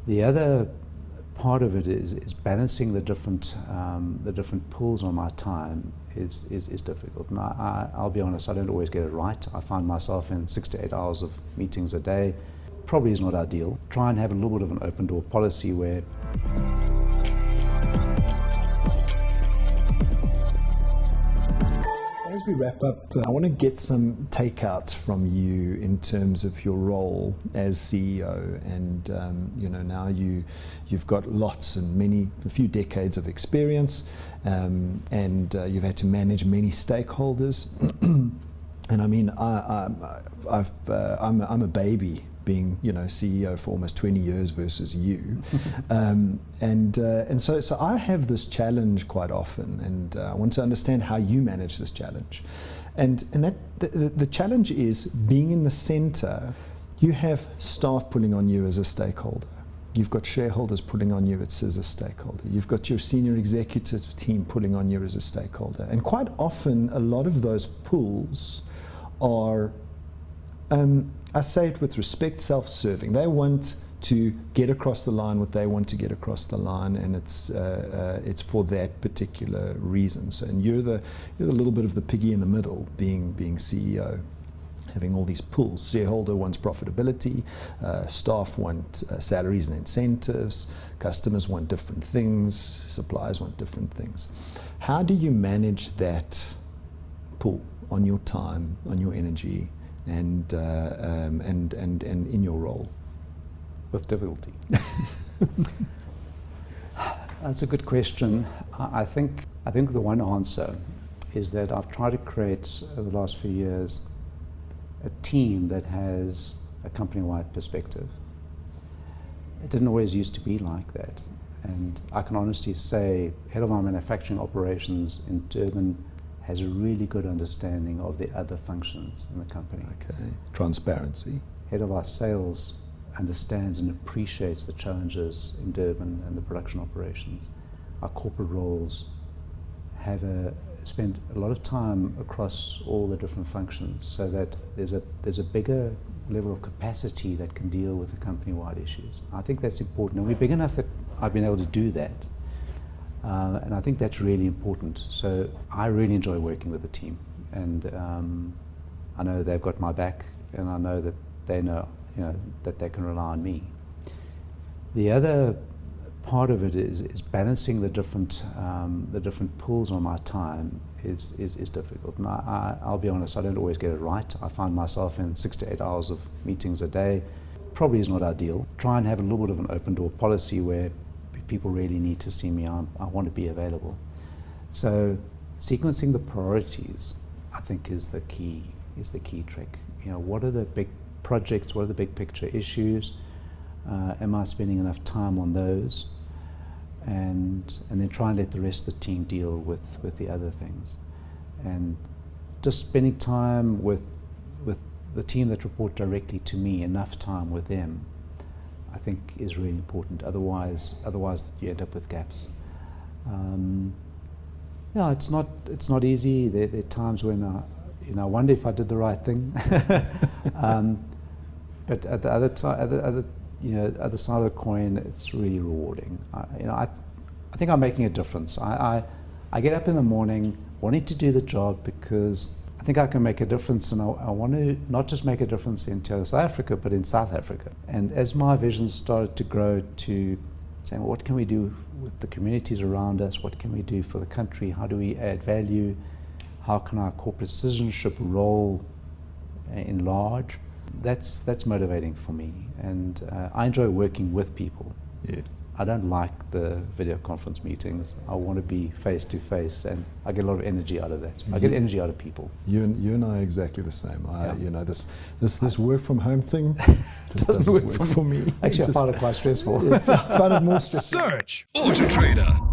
The other part of it is balancing the different pulls on my time is difficult. And I'll be honest, I don't always get it right. I find myself in 6 to 8 hours of meetings a day. Probably is not ideal. Try and have a little bit of an open door policy where as we wrap up, I want to get some takeouts from you in terms of your role as CEO, and now you've got a few decades of experience, and you've had to manage many stakeholders. And I mean, I'm a baby, being CEO for almost 20 years versus you, and so I have this challenge quite often, and I want to understand how you manage this challenge, and that the challenge is being in the center. You have staff pulling on you as a stakeholder. You've got shareholders pulling on you as a stakeholder. You've got your senior executive team pulling on you as a stakeholder, and quite often a lot of those pulls are, I say it with respect, self-serving. They want to get across the line what they want to get across the line, and it's for that particular reason. So, and you're the little bit of the piggy in the middle, being CEO, having all these pulls. Shareholder wants profitability, staff want salaries and incentives, customers want different things, suppliers want different things. How do you manage that pull on your time, on your energy, and in your role? With difficulty. That's a good question. I think the one answer is that I've tried to create over the last few years a team that has a company-wide perspective. It didn't always used to be like that, and I can honestly say head of our manufacturing operations in Durban has a really good understanding of the other functions in the company. Okay. Transparency. Head of our sales understands and appreciates the challenges in Durban and the production operations. Our corporate roles have spent a lot of time across all the different functions, so that there's a bigger level of capacity that can deal with the company-wide issues. I think that's important, and we're big enough that I've been able to do that. And I think that's really important. So I really enjoy working with the team, and I know they've got my back, and I know that they know that they can rely on me. The other part of it is balancing the different pulls on my time is difficult. And I'll be honest, I don't always get it right. I find myself in 6 to 8 hours of meetings a day. Probably is not ideal. Try and have a little bit of an open door policy where people really need to see me, I want to be available. So sequencing the priorities, I think, is the key trick. What are the big projects? What are the big picture issues? Am I spending enough time on those? And then try and let the rest of the team deal with the other things. And just spending time with the team that report directly to me, enough time with them, I think is really important. Otherwise you end up with gaps. It's not easy. There are times when I wonder if I did the right thing. But at the other side of the coin, it's really rewarding. I think I'm making a difference. I get up in the morning wanting to do the job because I think I can make a difference, and I want to not just make a difference in South Africa, but in South Africa. And as my vision started to grow to saying, well, what can we do with the communities around us? What can we do for the country? How do we add value? How can our corporate citizenship role enlarge? That's motivating for me, and I enjoy working with people. Yes. I don't like the video conference meetings. I want to be face to face, and I get a lot of energy out of that. I get energy out of people. You and I are exactly the same. This work from home thing just doesn't work for me. Actually, I find it quite stressful. I find it more stressful. Search AutoTrader.